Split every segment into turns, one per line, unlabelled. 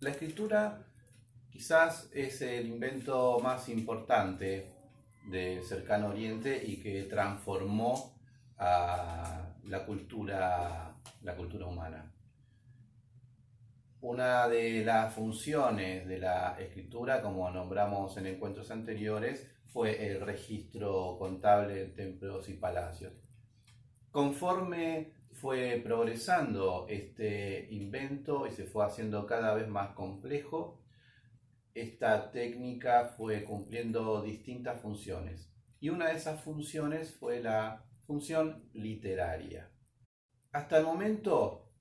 La escritura quizás es el invento más importante del cercano oriente y que transformó a la cultura humana. Una de las funciones de la escritura, como nombramos en encuentros anteriores, fue el registro contable de templos y palacios. Conforme fue progresando este invento y se fue haciendo cada vez más complejo, esta técnica fue cumpliendo distintas funciones. Y una de esas funciones fue la función literaria. Hasta el momento,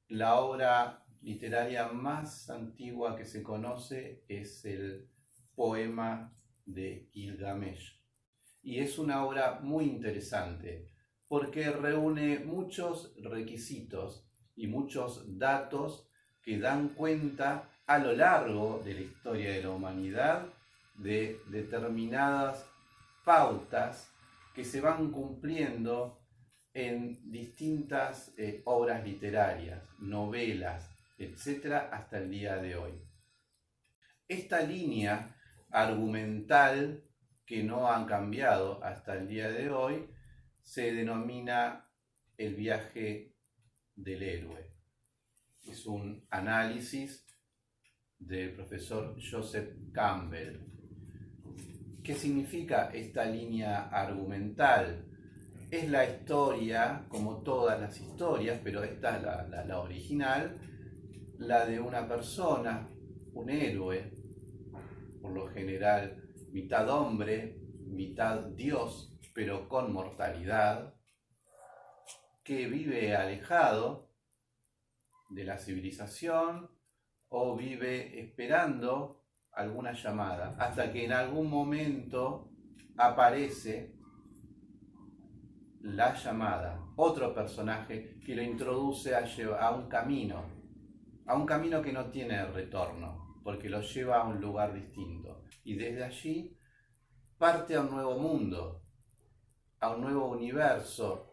la obra literaria más antigua que se conoce es el poema de Gilgamesh. Y es una obra muy interesante porque reúne muchos requisitos y muchos datos que dan cuenta a lo largo de la historia de la humanidad de determinadas pautas que se van cumpliendo en distintas obras literarias, novelas, etcétera, hasta el día de hoy. Esta línea argumental que no han cambiado hasta el día de hoy se denomina el viaje del héroe. Es un análisis del profesor Joseph Campbell. ¿Qué significa esta línea argumental? Es la historia, como todas las historias, pero esta es la original, la de una persona, un héroe, por lo general mitad hombre, mitad dios, pero con mortalidad, que vive alejado de la civilización o vive esperando alguna llamada, hasta que en algún momento aparece la llamada, otro personaje que lo introduce a un camino que no tiene retorno, porque lo lleva a un lugar distinto. Y desde allí parte a un nuevo mundo, a un nuevo universo,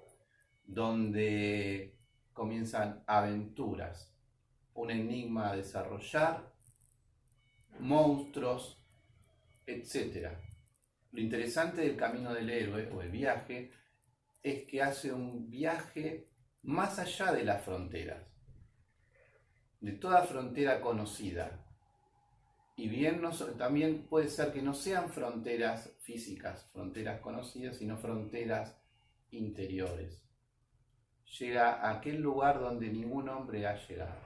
donde comienzan aventuras, un enigma a desarrollar, monstruos, etc. Lo interesante del camino del héroe o el viaje es que hace un viaje más allá de las fronteras, de toda frontera conocida. Y bien, también puede ser que no sean fronteras físicas, fronteras conocidas, sino fronteras interiores. Llega a aquel lugar donde ningún hombre ha llegado.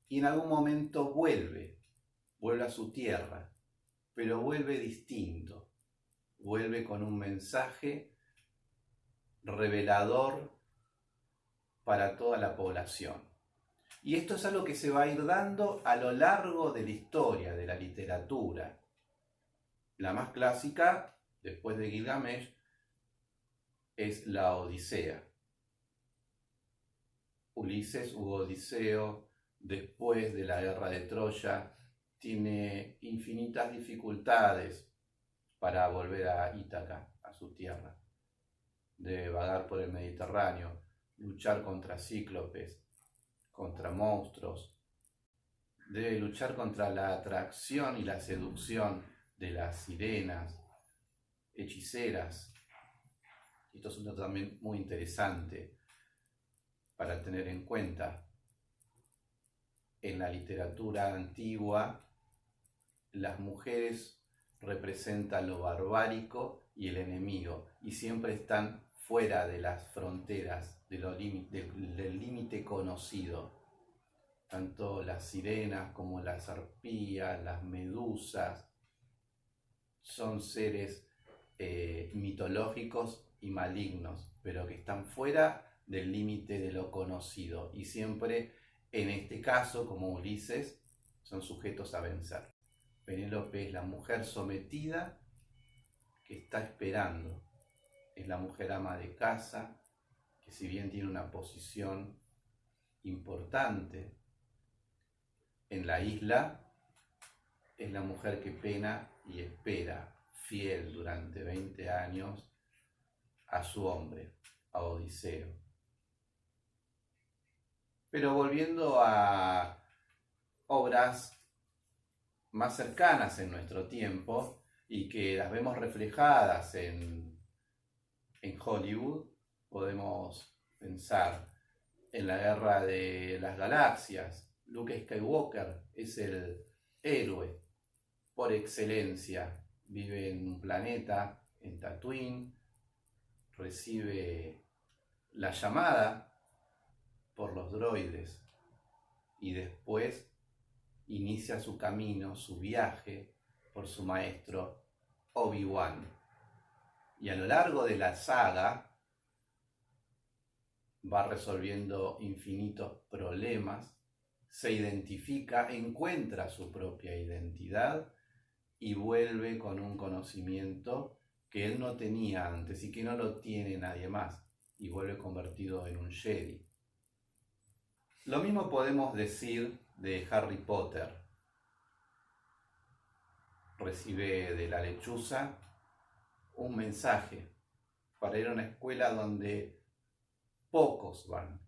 Y en algún momento vuelve a su tierra, pero vuelve distinto, vuelve con un mensaje revelador para toda la población. Y esto es algo que se va a ir dando a lo largo de la historia de la literatura. La más clásica, después de Gilgamesh, es la Odisea. Ulises u Odiseo, después de la guerra de Troya, tiene infinitas dificultades para volver a Ítaca, a su tierra. Debe vagar por el Mediterráneo, luchar contra cíclopes, contra monstruos. Debe luchar contra la atracción y la seducción de las sirenas, hechiceras. Esto es un también muy interesante para tener en cuenta. En la literatura antigua, las mujeres representan lo barbárico y el enemigo, y siempre están fuera de las fronteras, del límite conocido. Tanto las sirenas como las arpías, las medusas, son seres mitológicos y malignos, pero que están fuera del límite de lo conocido, y siempre, en este caso, como Ulises, son sujetos a vencer. Penélope es la mujer sometida que está esperando. Es la mujer ama de casa, que si bien tiene una posición importante en la isla, es la mujer que pena y espera, fiel durante 20 años, a su hombre, a Odiseo. Pero volviendo a obras más cercanas en nuestro tiempo y que las vemos reflejadas en Hollywood. Podemos pensar en la Guerra de las Galaxias. Luke Skywalker es el héroe por excelencia. Vive en un planeta, en Tatooine, recibe la llamada por los droides y después inicia su camino, su viaje por su maestro Obi-Wan. Y a lo largo de la saga va resolviendo infinitos problemas, se identifica, encuentra su propia identidad y vuelve con un conocimiento que él no tenía antes y que no lo tiene nadie más, y vuelve convertido en un Jedi. Lo mismo podemos decir de Harry Potter. Recibe de la lechuza un mensaje para ir a una escuela donde pocos van.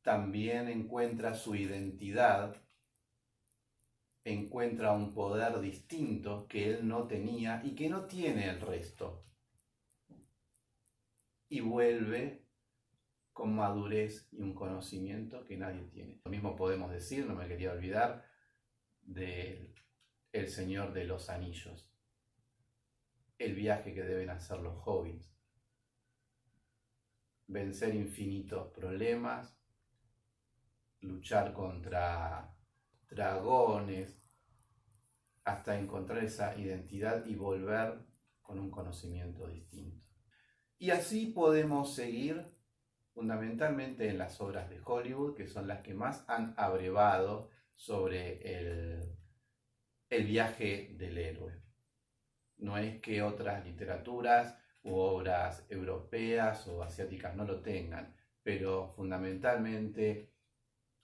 También encuentra su identidad, encuentra un poder distinto que él no tenía y que no tiene el resto. Y vuelve con madurez y un conocimiento que nadie tiene. Lo mismo podemos decir, no me quería olvidar, de El Señor de los Anillos. El viaje que deben hacer los hobbits. Vencer infinitos problemas, luchar contra dragones, hasta encontrar esa identidad y volver con un conocimiento distinto. Y así podemos seguir fundamentalmente en las obras de Hollywood, que son las que más han abrevado sobre el viaje del héroe. No es que otras literaturas u obras europeas o asiáticas no lo tengan, pero fundamentalmente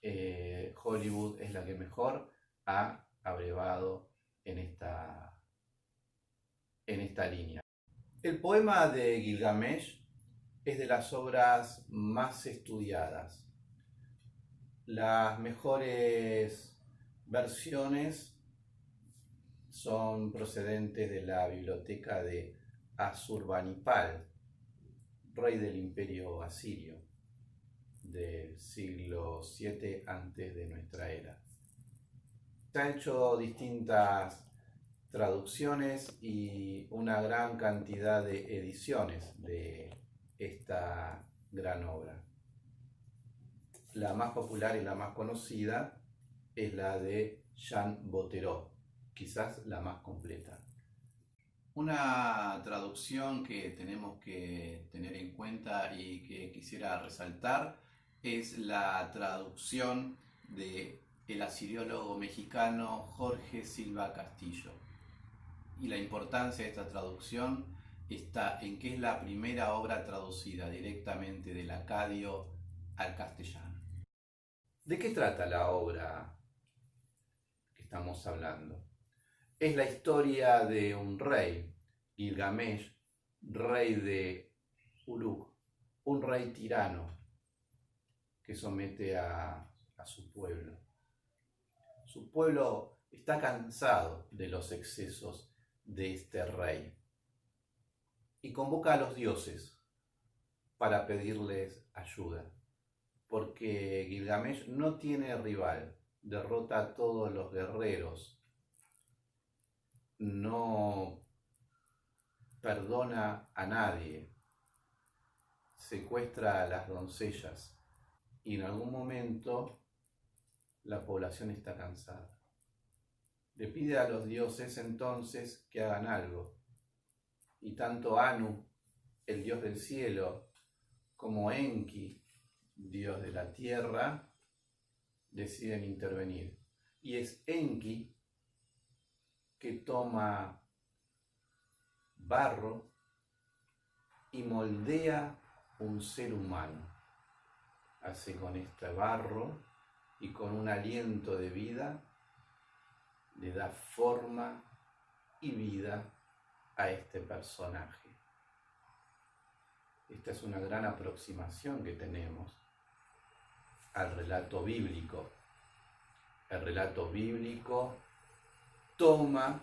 Hollywood es la que mejor ha abrevado en esta línea. El poema de Gilgamesh es de las obras más estudiadas. Las mejores versiones son procedentes de la biblioteca de Asurbanipal, rey del imperio asirio del siglo VII antes de nuestra era. Se han hecho distintas traducciones y una gran cantidad de ediciones de esta gran obra. La más popular y la más conocida es la de Jean Bottero, quizás la más completa. Una traducción que tenemos que tener en cuenta y que quisiera resaltar es la traducción del asiriólogo mexicano Jorge Silva Castillo. Y la importancia de esta traducción está en que es la primera obra traducida directamente del acadio al castellano. ¿De qué trata la obra que estamos hablando? Es la historia de un rey, Gilgamesh, rey de Uruk, un rey tirano que somete a su pueblo. Su pueblo está cansado de los excesos de este rey y convoca a los dioses para pedirles ayuda, porque Gilgamesh no tiene rival, derrota a todos los guerreros, no perdona a nadie, secuestra a las doncellas y en algún momento la población está cansada. Le pide a los dioses entonces que hagan algo. Y tanto Anu, el dios del cielo, como Enki, dios de la tierra, deciden intervenir. Y es Enki que toma barro y moldea un ser humano. Hace con este barro y con un aliento de vida, le da forma y vida a este personaje. Esta es una gran aproximación que tenemos al relato bíblico el relato bíblico toma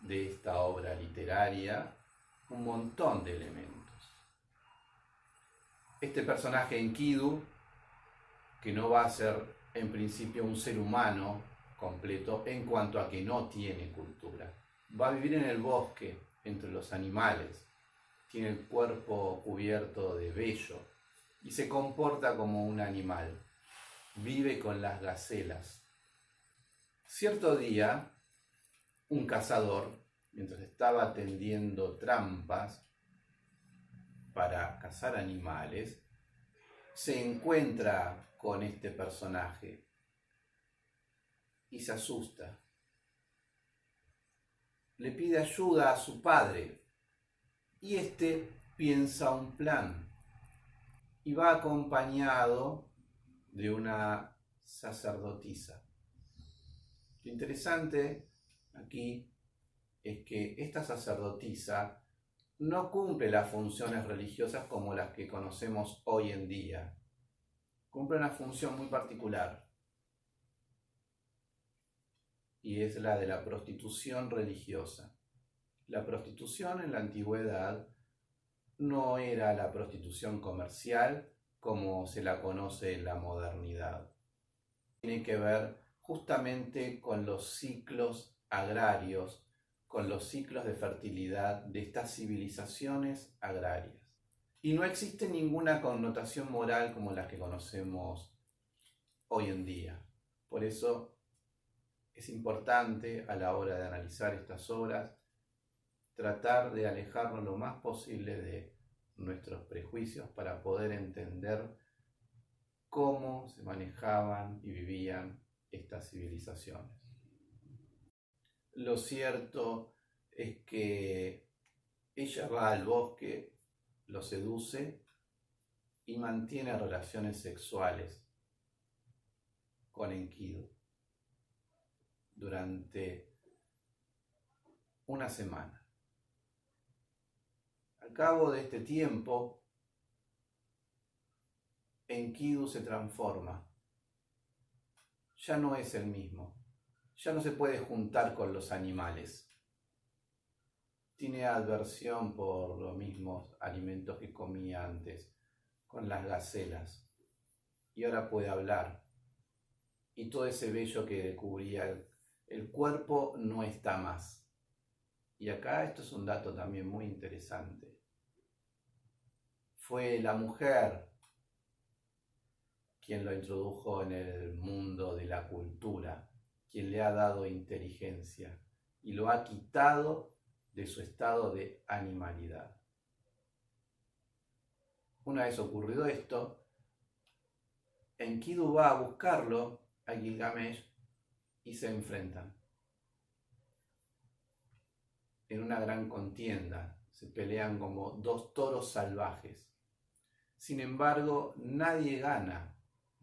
de esta obra literaria un montón de elementos. Este personaje Enkidu, que no va a ser en principio un ser humano completo en cuanto a que no tiene cultura, va a vivir en el bosque, entre los animales, tiene el cuerpo cubierto de vello y se comporta como un animal, vive con las gacelas. Cierto día, un cazador, mientras estaba tendiendo trampas para cazar animales, se encuentra con este personaje y se asusta. Le pide ayuda a su padre y este piensa un plan y va acompañado de una sacerdotisa. Lo interesante aquí es que esta sacerdotisa no cumple las funciones religiosas como las que conocemos hoy en día. Cumple una función muy particular y es la de la prostitución religiosa. La prostitución en la antigüedad no era la prostitución comercial como se la conoce en la modernidad. Tiene que ver justamente con los ciclos agrarios, con los ciclos de fertilidad de estas civilizaciones agrarias. Y no existe ninguna connotación moral como las que conocemos hoy en día. Por eso es importante a la hora de analizar estas obras tratar de alejarnos lo más posible de nuestros prejuicios para poder entender cómo se manejaban y vivían estas civilizaciones. Lo cierto es que ella va al bosque, lo seduce y mantiene relaciones sexuales con Enkidu durante una semana. Al cabo de este tiempo, Enkidu se transforma. Ya no es el mismo. Ya no se puede juntar con los animales. Tiene aversión por los mismos alimentos que comía antes, con las gacelas. Y ahora puede hablar. Y todo ese vello que le cubría el cuerpo no está más. Y acá esto es un dato también muy interesante. Fue la mujer quien lo introdujo en el mundo de la cultura, quien le ha dado inteligencia y lo ha quitado de su estado de animalidad. Una vez ocurrido esto, Enkidu va a buscarlo a Gilgamesh y se enfrentan. En una gran contienda, se pelean como dos toros salvajes. Sin embargo, nadie gana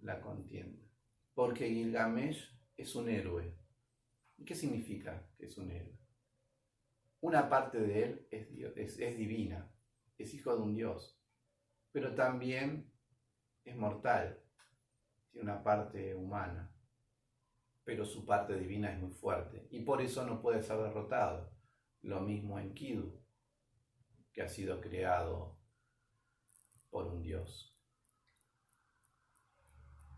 la contienda, porque Gilgamesh es un héroe. ¿Y qué significa que es un héroe? Una parte de él es divina, es hijo de un dios, pero también es mortal, tiene una parte humana, pero su parte divina es muy fuerte y por eso no puede ser derrotado. Lo mismo Enkidu, que ha sido creado por un dios.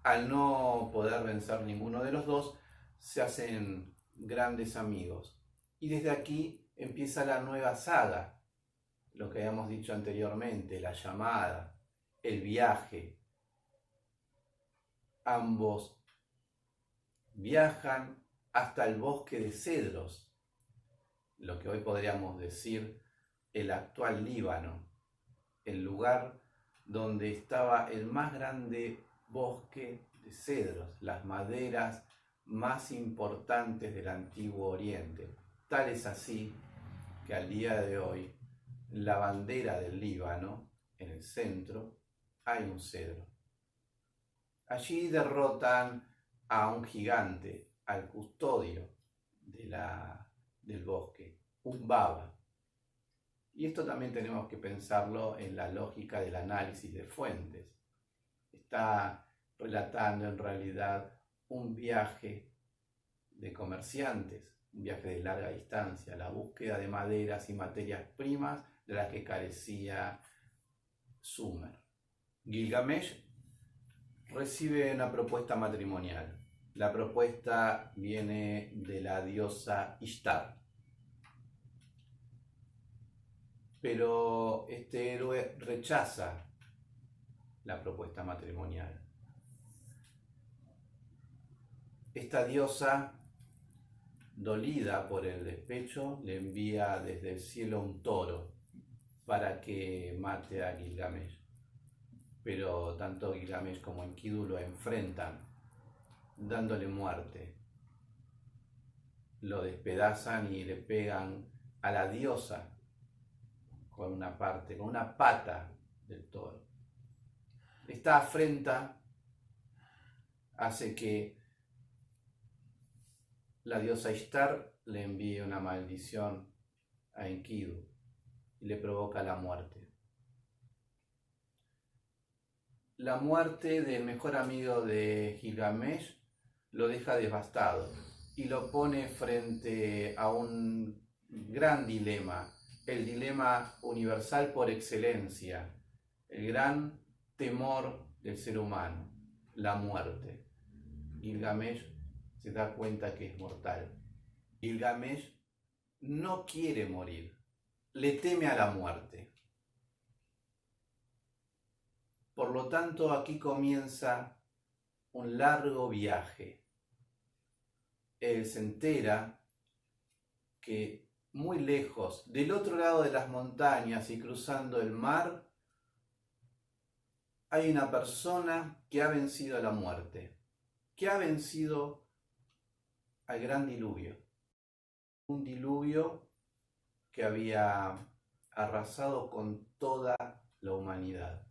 Al no poder vencer ninguno de los dos, se hacen grandes amigos. Y desde aquí empieza la nueva saga, lo que habíamos dicho anteriormente, la llamada, el viaje. Ambos viajan hasta el bosque de cedros, lo que hoy podríamos decir el actual Líbano, el lugar donde estaba el más grande bosque de cedros, las maderas más importantes del Antiguo Oriente. Tal es así que al día de hoy, la bandera del Líbano, en el centro, hay un cedro. Allí derrotan a un gigante, al custodio del bosque, un baba. Y esto también tenemos que pensarlo en la lógica del análisis de fuentes. Está relatando en realidad un viaje de comerciantes, un viaje de larga distancia, la búsqueda de maderas y materias primas de las que carecía Sumer. Gilgamesh recibe una propuesta matrimonial. La propuesta viene de la diosa Ishtar. Pero este héroe rechaza la propuesta matrimonial. Esta diosa, dolida por el despecho, le envía desde el cielo un toro para que mate a Gilgamesh. Pero tanto Gilgamesh como Enkidu lo enfrentan, dándole muerte. Lo despedazan y le pegan a la diosa con una pata del toro. Esta afrenta hace que la diosa Ishtar le envíe una maldición a Enkidu y le provoca la muerte. La muerte del mejor amigo de Gilgamesh lo deja devastado y lo pone frente a un gran dilema, el dilema universal por excelencia, el gran temor del ser humano, la muerte. Gilgamesh se da cuenta que es mortal. Gilgamesh no quiere morir, le teme a la muerte. Por lo tanto, aquí comienza un largo viaje. Él se entera que muy lejos, del otro lado de las montañas y cruzando el mar, hay una persona que ha vencido a la muerte, que ha vencido al gran diluvio. Un diluvio que había arrasado con toda la humanidad.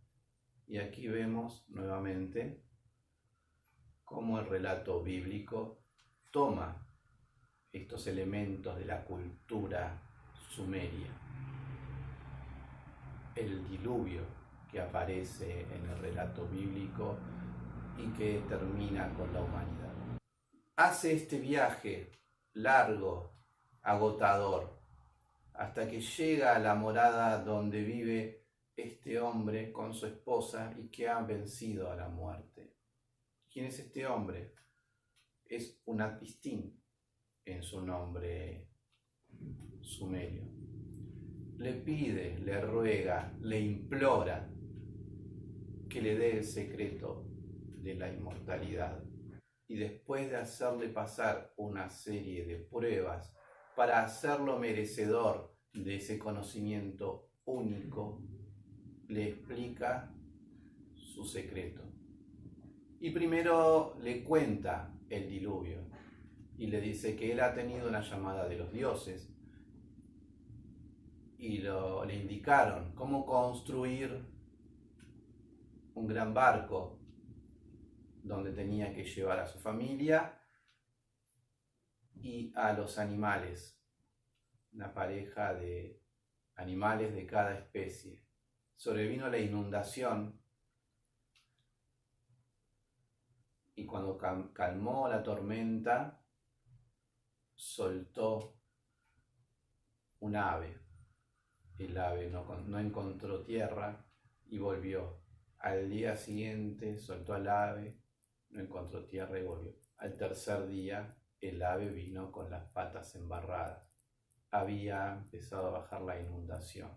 Y aquí vemos nuevamente cómo el relato bíblico toma estos elementos de la cultura sumeria. El diluvio que aparece en el relato bíblico y que termina con la humanidad. Hace este viaje largo, agotador, hasta que llega a la morada donde vive este hombre con su esposa y que ha vencido a la muerte. ¿Quién es este hombre? Es Unapistín en su nombre sumerio. Le pide, le ruega, le implora que le dé el secreto de la inmortalidad. Y después de hacerle pasar una serie de pruebas para hacerlo merecedor de ese conocimiento único, le explica su secreto. Y primero le cuenta el diluvio y le dice que él ha tenido una llamada de los dioses y le indicaron cómo construir un gran barco donde tenía que llevar a su familia y a los animales, una pareja de animales de cada especie. Sobrevino la inundación y cuando calmó la tormenta, soltó un ave. El ave no encontró tierra y volvió. Al día siguiente soltó al ave, no encontró tierra y volvió. Al tercer día, el ave vino con las patas embarradas. Había empezado a bajar la inundación.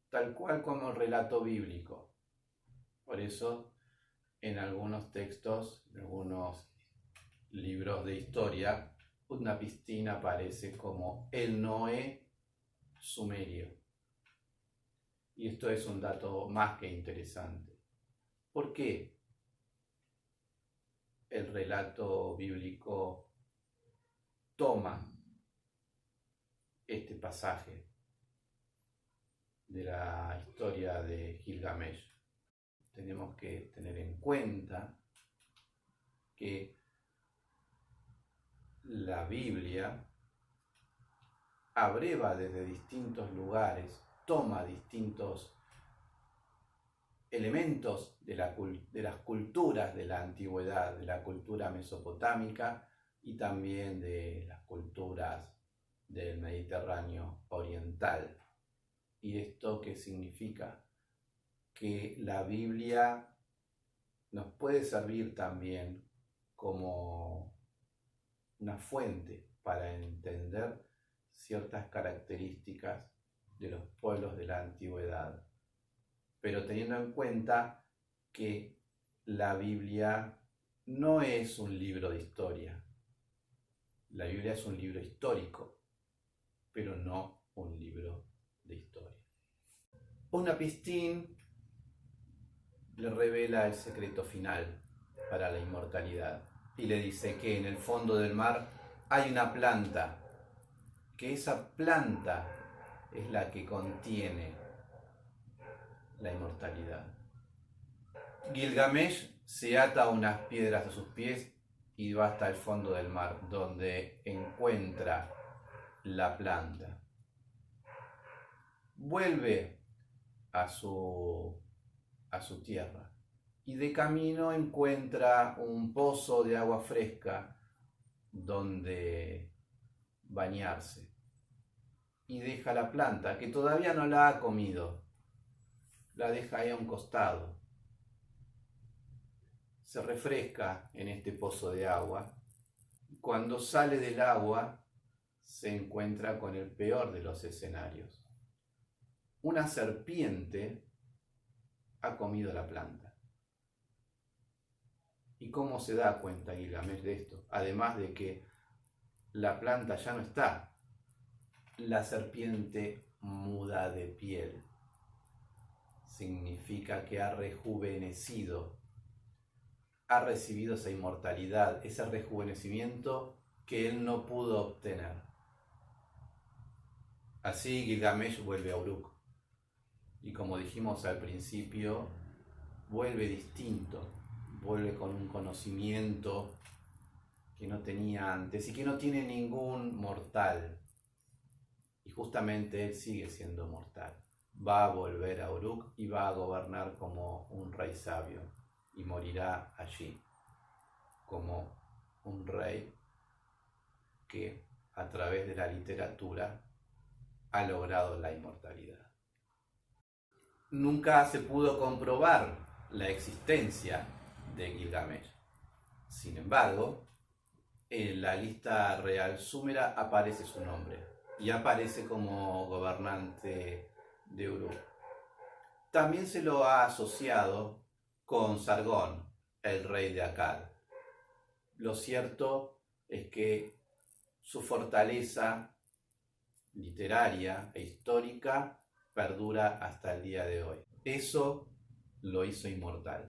Tal cual como el relato bíblico. Por eso, en algunos textos, en algunos libros de historia, Utnapishtim aparece como el Noé sumerio. Y esto es un dato más que interesante. ¿Por qué el relato bíblico toma este pasaje de la historia de Gilgamesh? Tenemos que tener en cuenta que la Biblia abreva desde distintos lugares, toma distintos elementos de las culturas de la antigüedad, de la cultura mesopotámica y también de las culturas del Mediterráneo oriental. ¿Y esto qué significa? Que la Biblia nos puede servir también como una fuente para entender ciertas características de los pueblos de la antigüedad, pero teniendo en cuenta que la Biblia no es un libro de historia. La Biblia es un libro histórico, pero no un libro de historia. Unapistín le revela el secreto final para la inmortalidad y le dice que en el fondo del mar hay una planta, que esa planta es la que contiene la inmortalidad. Gilgamesh se ata unas piedras a sus pies y va hasta el fondo del mar, donde encuentra la planta. Vuelve a su tierra y de camino encuentra un pozo de agua fresca donde bañarse y deja la planta, que todavía no la ha comido, la deja ahí a un costado. Se refresca en este pozo de agua y cuando sale del agua se encuentra con el peor de los escenarios. Una serpiente ha comido la planta. ¿Y cómo se da cuenta Gilgamesh de esto? Además de que la planta ya no está, la serpiente muda de piel. Significa que ha rejuvenecido, ha recibido esa inmortalidad, ese rejuvenecimiento que él no pudo obtener. Así Gilgamesh vuelve a Uruk. Y como dijimos al principio, vuelve distinto, vuelve con un conocimiento que no tenía antes y que no tiene ningún mortal. Y justamente él sigue siendo mortal. Va a volver a Uruk y va a gobernar como un rey sabio y morirá allí como un rey que a través de la literatura ha logrado la inmortalidad. Nunca se pudo comprobar la existencia de Gilgamesh. Sin embargo, en la lista real súmera aparece su nombre y aparece como gobernante de Uruk. También se lo ha asociado con Sargón, el rey de Akkad. Lo cierto es que su fortaleza literaria e histórica perdura hasta el día de hoy. Eso lo hizo inmortal.